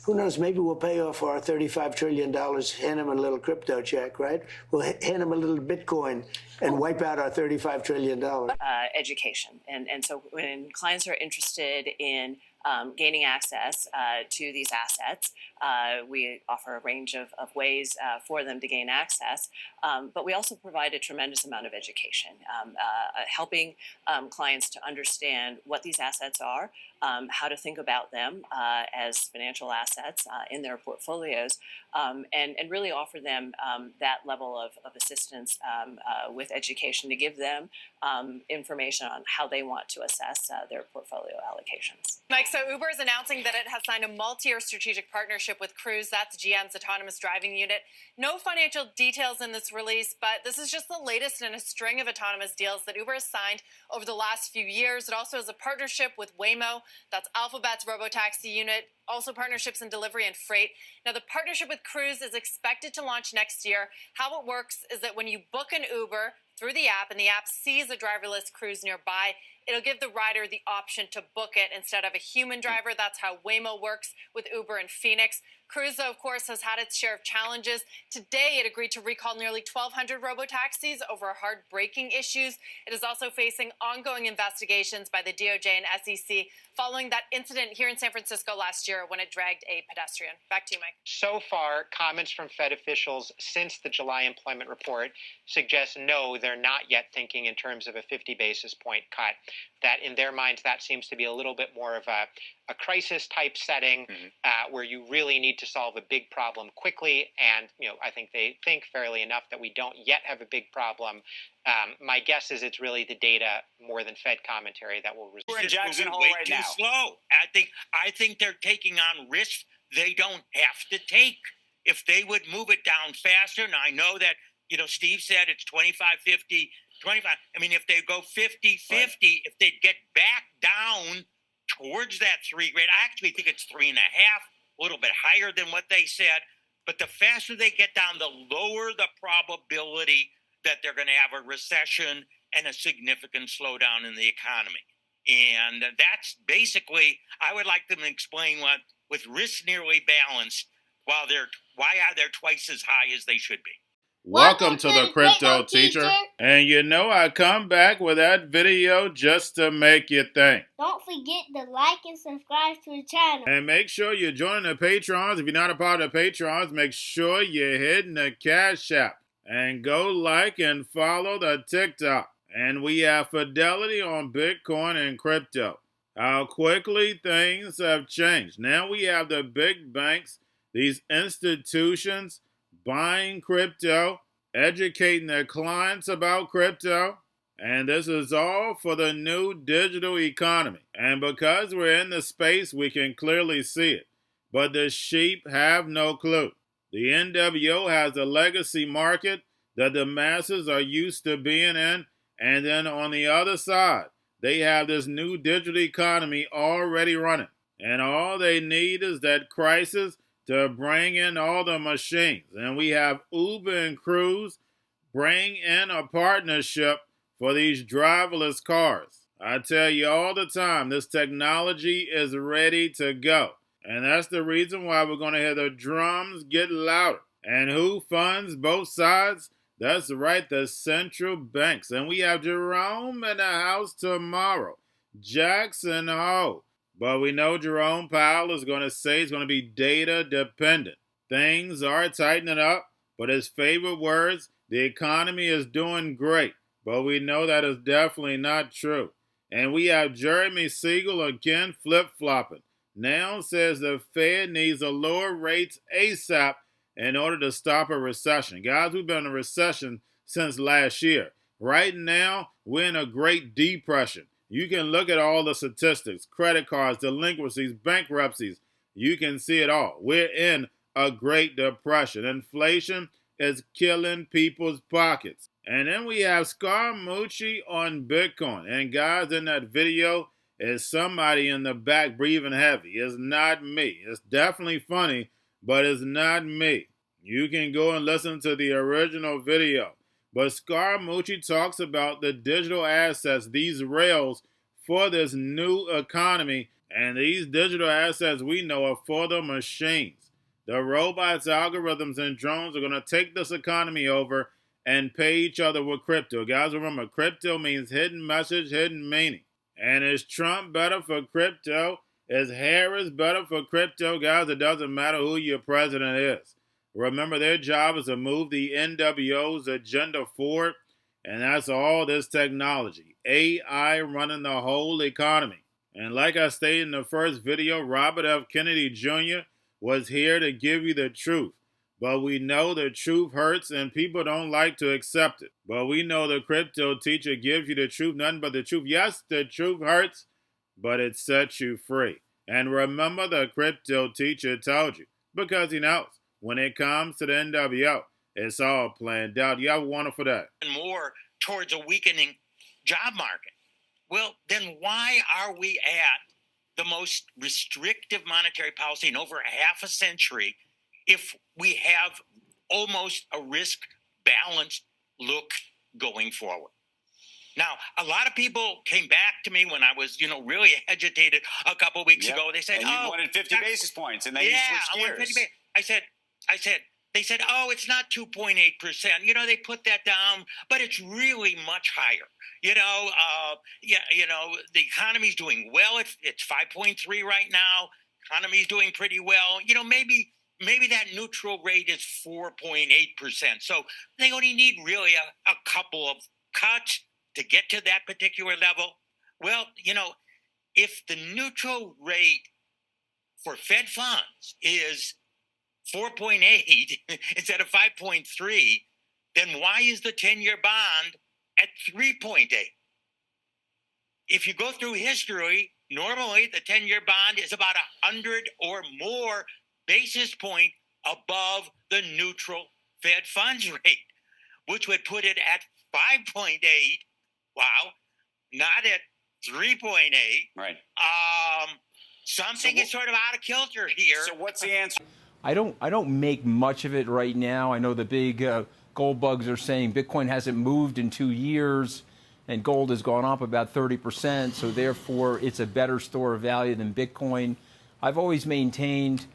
Who knows? Maybe we'll pay off our $35 trillion, hand them a little crypto check, right? We'll hand them a little Bitcoin and wipe out our $35 trillion. Education. And so when clients are interested in gaining access to these assets, we offer a range of ways for them to gain access, but we also provide a tremendous amount of education, helping clients to understand what these assets are, how to think about them as financial assets in their portfolios, and really offer them that level of assistance with education to give them information on how they want to assess their portfolio allocations. Mike, so Uber is announcing that it has signed a multi-year strategic partnership with Cruise. That's GM's autonomous driving unit. No financial details in this release, but this is just the latest in a string of autonomous deals that Uber has signed over the last few years. It also has a partnership with Waymo. That's Alphabet's robotaxi unit. Also partnerships in delivery and freight. Now, the partnership with Cruise is expected to launch next year. How it works is that when you book an Uber through the app and the app sees a driverless Cruise nearby, it'll give the rider the option to book it instead of a human driver. That's how Waymo works with Uber in Phoenix. Cruise, though, of course, has had its share of challenges. Today, it agreed to recall nearly 1,200 robotaxis over hard braking issues. It is also facing ongoing investigations by the DOJ and SEC following that incident here in San Francisco last year when it dragged a pedestrian. Back to you, Mike. So far, comments from Fed officials since the July employment report suggest no, they're not yet thinking in terms of a 50 basis point cut. That in their minds, that seems to be a little bit more of a crisis type setting where you really need to solve a big problem quickly. And, I think they think fairly enough that we don't yet have a big problem. My guess is it's really the data more than Fed commentary that will result. We're in Jackson Hole right now. Slow. I think they're taking on risks they don't have to take. If they would move it down faster, and I know that, Steve said it's 25, 50, 25. I mean, if they go 50, 50, right. If they get back down towards that 3 grade, I actually think it's 3.5, a little bit higher than what they said. But the faster they get down, the lower the probability that they're going to have a recession and a significant slowdown in the economy. And that's basically, I would like them to explain what, with risk nearly balanced, why are they twice as high as they should be. Welcome to the Crypto Teacher. And I come back with that video just to make you think. Don't forget to like and subscribe to the channel. And make sure you're joining the Patrons. If you're not a part of the Patrons, make sure you're hitting the Cash App. And go like and follow the TikTok. And we have fidelity on Bitcoin and crypto. How quickly things have changed. Now we have the big banks, these institutions, buying crypto, educating their clients about crypto, and this is all for the new digital economy. And because we're in the space, we can clearly see it. But the sheep have no clue. The NWO has a legacy market that the masses are used to being in, and then on the other side, they have this new digital economy already running. And all they need is that crisis to bring in all the machines. And we have Uber and Cruise bring in a partnership for these driverless cars. I tell you all the time, this technology is ready to go. And that's the reason why we're going to hear the drums get louder. And who funds both sides? That's right, the central banks. And we have Jerome in the house tomorrow. Jackson Hole. But we know Jerome Powell is going to say it's going to be data dependent. Things are tightening up, but his favorite words, the economy is doing great. But we know that is definitely not true. And we have Jeremy Siegel again flip-flopping. Now says the Fed needs to lower rates ASAP in order to stop a recession. Guys, we've been in a recession since last year. Right now, we're in a Great Depression. You can look at all the statistics, credit cards, delinquencies, bankruptcies. You can see it all. We're in a Great Depression. Inflation is killing people's pockets. And then we have Scaramucci on Bitcoin. And guys, in that video is somebody in the back breathing heavy. It's not me. It's definitely funny, but it's not me. You can go and listen to the original video. But Scaramucci talks about the digital assets, these rails for this new economy, And these digital assets we know are for the machines. The robots, algorithms, and drones are going to take this economy over and pay each other with crypto. Guys, remember, crypto means hidden message, hidden meaning. And is Trump better for crypto? Is Harris better for crypto? Guys, it doesn't matter who your president is. Remember, their job is to move the NWO's agenda forward, and that's all this technology. AI running the whole economy. And like I stated in the first video, Robert F. Kennedy Jr. was here to give you the truth. But we know the truth hurts and people don't like to accept it. But we know the crypto teacher gives you the truth, nothing but the truth. Yes, the truth hurts, but it sets you free. And remember, the crypto teacher told you, because he knows when it comes to the NWO, it's all planned out. You have a wonderful day. More towards a weakening job market. Well, then why are we at the most restrictive monetary policy in over half a century if we have almost a risk-balanced look going forward? Now, a lot of people came back to me when I was, really agitated a couple of weeks ago. They said, and you wanted 50 basis points, and then you switched gears. I wanted 50 basis. They said, oh, it's not 2.8%. They put that down, but it's really much higher. The economy's doing well. It's 5.3 right now. Economy's doing pretty well. Maybe that neutral rate is 4.8%. So they only need really a couple of cuts to get to that particular level. Well, if the neutral rate for Fed funds is 4.8 instead of 5.3, then why is the 10-year bond at 3.8? If you go through history, normally the 10-year bond is about 100 or more basis point above the neutral Fed funds rate, which would put it at 5.8. Wow, not at 3.8. Right. Something is sort of out of kilter here. So what's the answer? I don't make much of it right now. I know the big gold bugs are saying Bitcoin hasn't moved in 2 years, and gold has gone up about 30%. So therefore, it's a better store of value than Bitcoin. I've always maintained,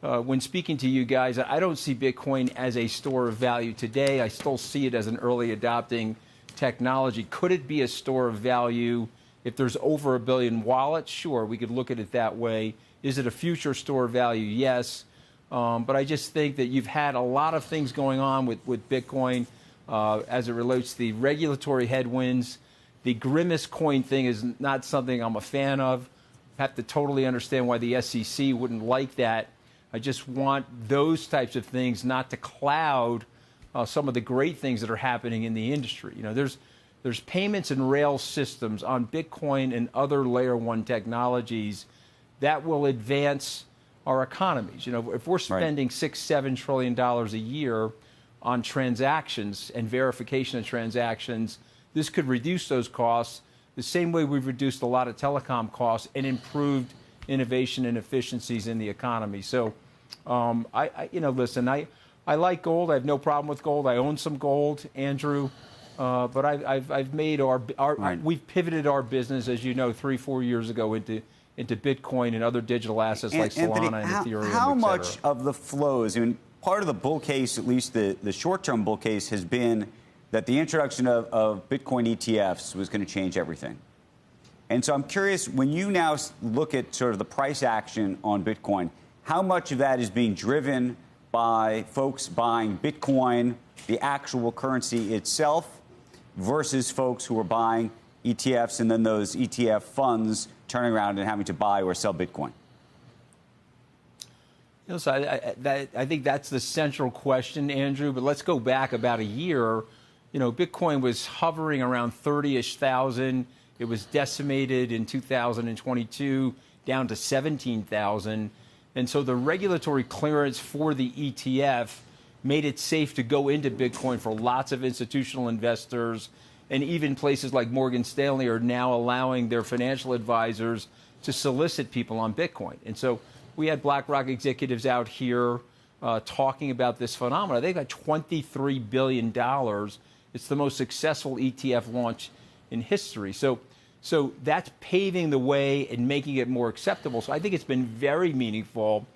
when speaking to you guys, I don't see Bitcoin as a store of value today. I still see it as an early adopting technology. Could it be a store of value if there's over 1 billion wallets? Sure, we could look at it that way. Is it a future store of value? Yes. But I just think that you've had a lot of things going on with Bitcoin as it relates to the regulatory headwinds. The Grimace coin thing is not something I'm a fan of. I have to totally understand why the SEC wouldn't like that. I just want those types of things not to cloud some of the great things that are happening in the industry. There's payments and rail systems on Bitcoin and other layer 1 technologies that will advance our economies. If we're spending $6-7 trillion a year on transactions and verification of transactions, this could reduce those costs the same way we've reduced a lot of telecom costs and improved innovation and efficiencies in the economy. So, listen, I like gold. I have no problem with gold. I own some gold, Andrew. But I've made we've pivoted our business, as you know, 3-4 years ago into Bitcoin and other digital assets like Solana and Ethereum. How much of the flows? Part of the bull case, at least the short-term bull case, has been that the introduction of Bitcoin ETFs was going to change everything. And so I'm curious, when you now look at sort of the price action on Bitcoin, how much of that is being driven by folks buying Bitcoin, the actual currency itself, versus folks who are buying ETFs and then those ETF funds turning around and having to buy or sell Bitcoin? So I think that's the central question, Andrew. But let's go back about a year. Bitcoin was hovering around 30-ish thousand. It was decimated in 2022 down to 17,000. And so the regulatory clearance for the ETF made it safe to go into Bitcoin for lots of institutional investors. And even places like Morgan Stanley are now allowing their financial advisors to solicit people on Bitcoin. And so we had BlackRock executives out here talking about this phenomenon. They got $23 billion. It's the most successful ETF launch in history. So So that's paving the way and making it more acceptable. So I think it's been very meaningful.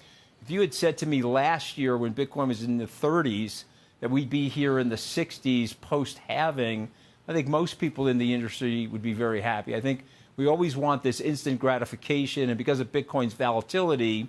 If you had said to me last year when Bitcoin was in the 30s that we'd be here in the 60s post-halving, I think most people in the industry would be very happy. I think we always want this instant gratification, and because of Bitcoin's volatility,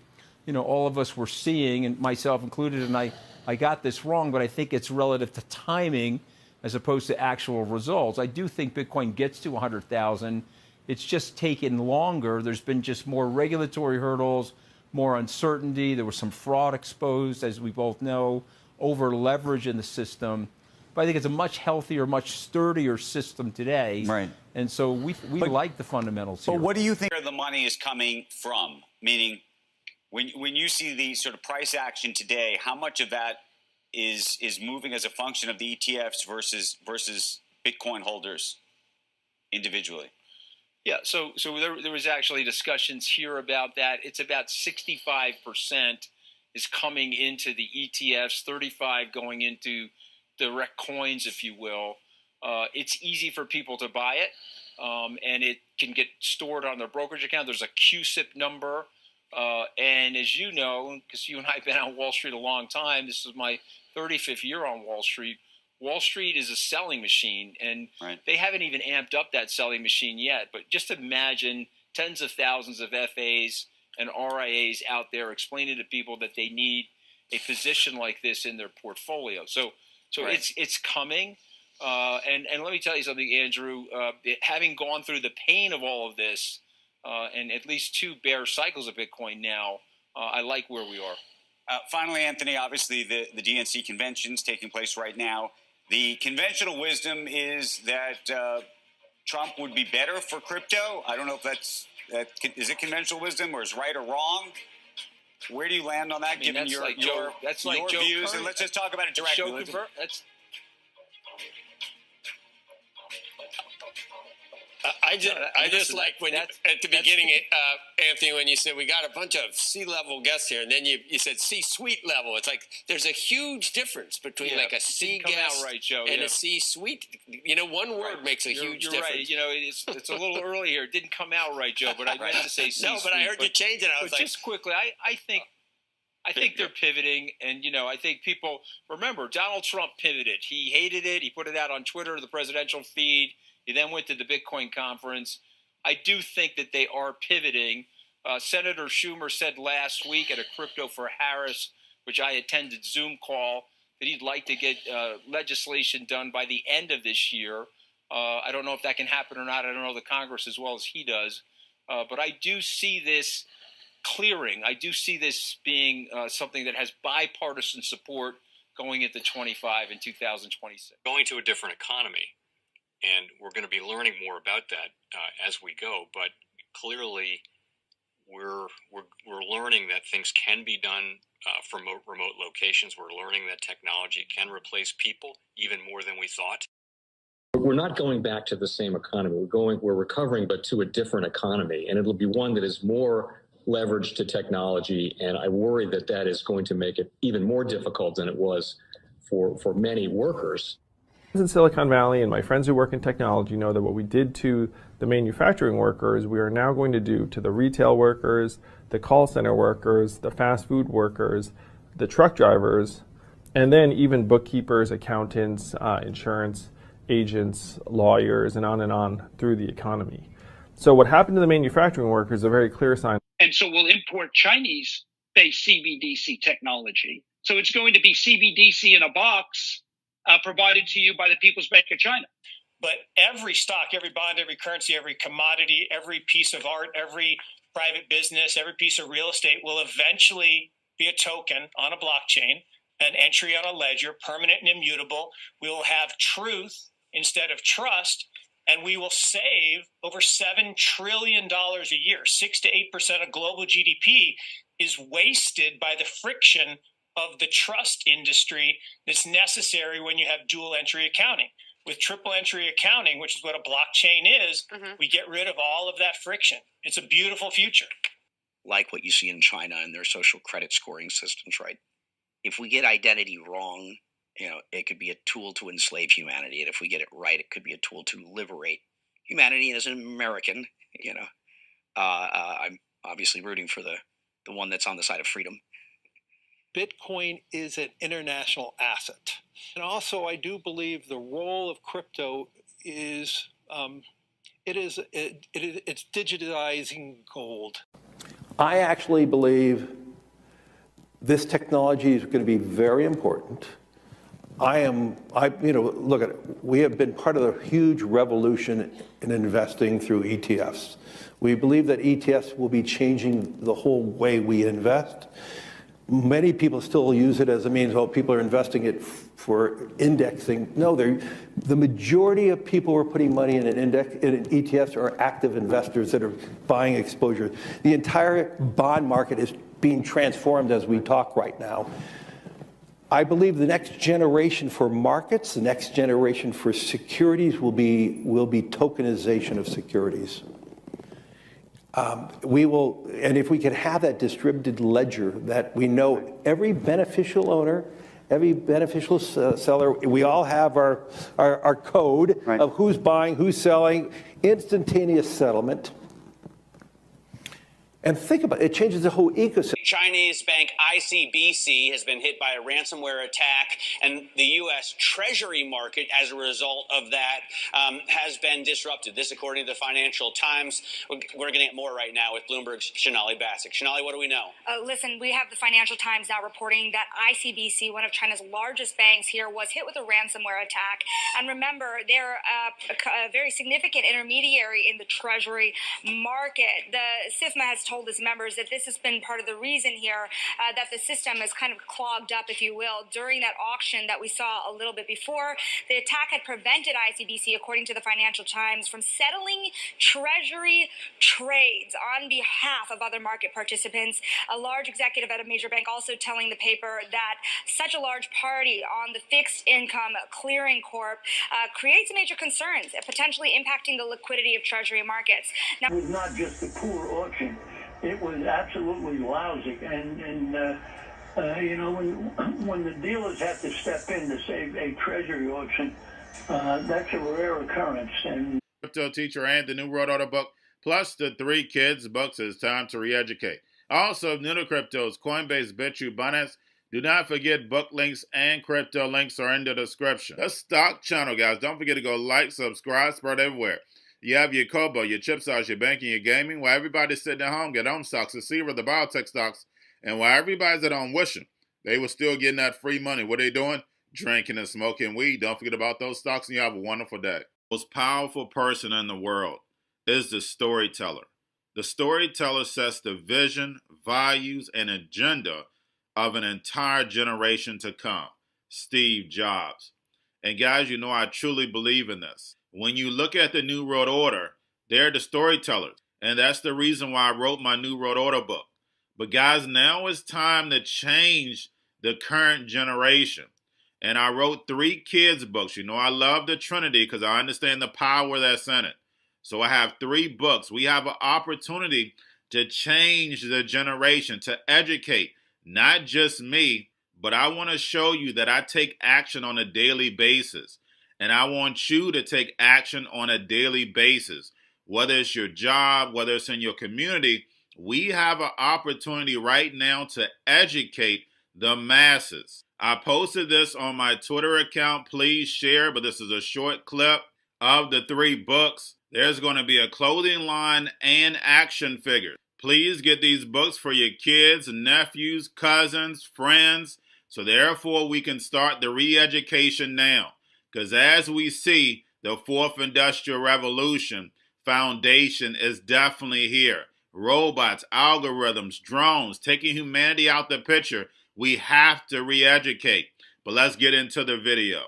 all of us were seeing, and myself included, and I got this wrong, but I think it's relative to timing as opposed to actual results. I do think Bitcoin gets to 100,000. It's just taken longer. There's been just more regulatory hurdles, more uncertainty. There was some fraud exposed, as we both know, over leverage in the system. But I think it's a much healthier, much sturdier system today. Right. And so we like the fundamentals here. But what do you think the money is coming from? Meaning, when you see the sort of price action today, how much of that is moving as a function of the ETFs versus Bitcoin holders individually? Yeah, so there was actually discussions here about that. It's about 65% is coming into the ETFs, 35% going into direct coins, if you will. It's easy for people to buy it, and it can get stored on their brokerage account. There's a QSIP number, and as you know, because you and I have been on Wall Street a long time, this is my 35th year on Wall Street. Wall Street is a selling machine, and they haven't even amped up that selling machine yet. But just imagine tens of thousands of FAs and RIAs out there explaining to people that they need a position like this in their portfolio. So it's coming. And let me tell you something, Andrew. Having gone through the pain of all of this, and at least 2 bear cycles of Bitcoin now, I like where we are. Finally, Anthony, obviously the DNC convention's taking place right now. The conventional wisdom is that Trump would be better for crypto. I don't know if is it conventional wisdom or is right or wrong? Where do you land on that, given your views? And let's just talk about it directly. I just like when at the beginning, Anthony, when you said we got a bunch of C-level guests here, and then you said C-suite level. It's like there's a huge difference between like a C guest and a C-suite. One word makes a huge difference. You're right. It's a little early here. It didn't come out right, Joe, but I meant to say C-suite. No, but I heard you change it. I was like, just quickly, I think they're pivoting, and I think people remember Donald Trump pivoted. He hated it. He put it out on Twitter, the presidential feed. He then went to the Bitcoin conference. I do think that they are pivoting. Senator Schumer said last week at a Crypto for Harris, which I attended Zoom call, that he'd like to get legislation done by the end of this year. I don't know if that can happen or not. I don't know the Congress as well as he does. But I do see this clearing. I do see this being something that has bipartisan support going into 25 and 2026. Going to a different economy. And we're going to be learning more about that as we go. But clearly, we're learning that things can be done from remote locations. We're learning that technology can replace people even more than we thought. We're not going back to the same economy. We're recovering, but to a different economy, and it'll be one that is more leveraged to technology. And I worry that is going to make it even more difficult than it was for many workers. In Silicon Valley, and my friends who work in technology know that what we did to the manufacturing workers, we are now going to do to the retail workers, the call center workers, the fast food workers, the truck drivers, and then even bookkeepers, accountants, insurance agents, lawyers, and on through the economy. So what happened to the manufacturing workers is a very clear sign. And so we'll import Chinese-based CBDC technology. So it's going to be CBDC in a box provided to you by the People's Bank of China. But every stock, every bond, every currency, every commodity, every piece of art, every private business, every piece of real estate will eventually be a token on a blockchain, an entry on a ledger, permanent and immutable. We will have truth instead of trust, and we will save over $7 trillion a year. 6 to 8% of global GDP is wasted by the friction of the trust industry that's necessary when you have dual entry accounting. With triple entry accounting, which is what a blockchain is, we get rid of all of that friction. It's a beautiful future. Like what you see in China and their social credit scoring systems, right? If we get identity wrong, it could be a tool to enslave humanity. And if we get it right, it could be a tool to liberate humanity, and as an American, I'm obviously rooting for the one that's on the side of freedom. Bitcoin is an international asset. And also, I do believe the role of crypto is it's digitizing gold. I actually believe this technology is going to be very important. Look at it. We have been part of a huge revolution in investing through ETFs. We believe that ETFs will be changing the whole way we invest. Many people still use it as a means, people are investing it for indexing. No, the majority of people who are putting money in in ETFs are active investors that are buying exposure. The entire bond market is being transformed as we talk right now. I believe the next generation for markets, the next generation for securities will be tokenization of securities. And if we can have that distributed ledger that we know every beneficial owner, every beneficial seller, we all have our code of who's buying, who's selling, instantaneous settlement. And think about it, it changes the whole ecosystem. Chinese bank ICBC has been hit by a ransomware attack, and the U.S. Treasury market, as a result of that, has been disrupted. This, according to the Financial Times. We're getting it more right now with Bloomberg's Shonali Bassick. Shonali, what do we know? Listen, we have the Financial Times now reporting that ICBC, one of China's largest banks here, was hit with a ransomware attack. And remember, they're a very significant intermediary in the Treasury market. The SIFMA has told its members that this has been part of the reason here that the system is kind of clogged up, if you will, during that auction that we saw a little bit before. The attack had prevented ICBC, according to the Financial Times, from settling Treasury trades on behalf of other market participants. A large executive at a major bank also telling the paper that such a large party on the fixed income clearing corp creates major concerns, potentially impacting the liquidity of Treasury markets. Now, it was not just a poor auction. It was absolutely lousy, and when the dealers have to step in to save a treasury auction, that's a rare occurrence. And Cryptoteacher and the new World Order book, plus the 3 kids books. It's time to re-educate. Also, new to cryptos, Coinbase, Bitrue, Binance. Do not forget book links and crypto links are in the description. The stock channel, guys. Don't forget to go like, subscribe, spread everywhere. You have your Kobo, your chip stocks, your banking, your gaming. While everybody's sitting at home, get on stocks, the Seaver, the biotech stocks. And while everybody's at home wishing they were still getting that free money, what are they doing? Drinking and smoking weed. Don't forget about those stocks, and you have a wonderful day. The most powerful person in the world is the storyteller. The storyteller sets the vision, values, and agenda of an entire generation to come. Steve Jobs. And guys, you know I truly believe in this. When you look at the New World Order, they're the storytellers. And that's the reason why I wrote my New World Order book. But guys, now it's time to change the current generation. And I wrote 3 kids books. You know, I love the Trinity because I understand the power that's in it. So I have 3 books. We have an opportunity to change the generation, to educate, not just me, but I want to show you that I take action on a daily basis. And I want you to take action on a daily basis. Whether it's your job, whether it's in your community, we have an opportunity right now to educate the masses. I posted this on my Twitter account. Please share, but this is a short clip of the 3 books. There's going to be a clothing line and action figures. Please get these books for your kids, nephews, cousins, friends, so therefore we can start the re-education now. Because as we see, the 4th Industrial Revolution foundation is definitely here. Robots, algorithms, drones, taking humanity out the picture. We have to re-educate. But let's get into the video.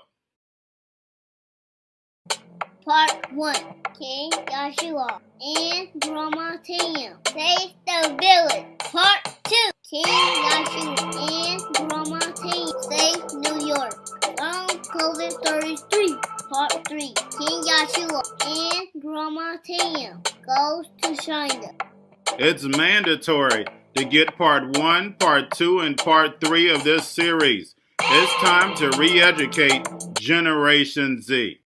Part 1. King Joshua and Drama Tam save the village. Part 2. King Joshua and Drama Tam save New York from COVID-33. Part 3. King Joshua and Drama Tam goes to China. It's mandatory to get part 1, part 2, and part 3 of this series. It's time to re-educate Generation Z.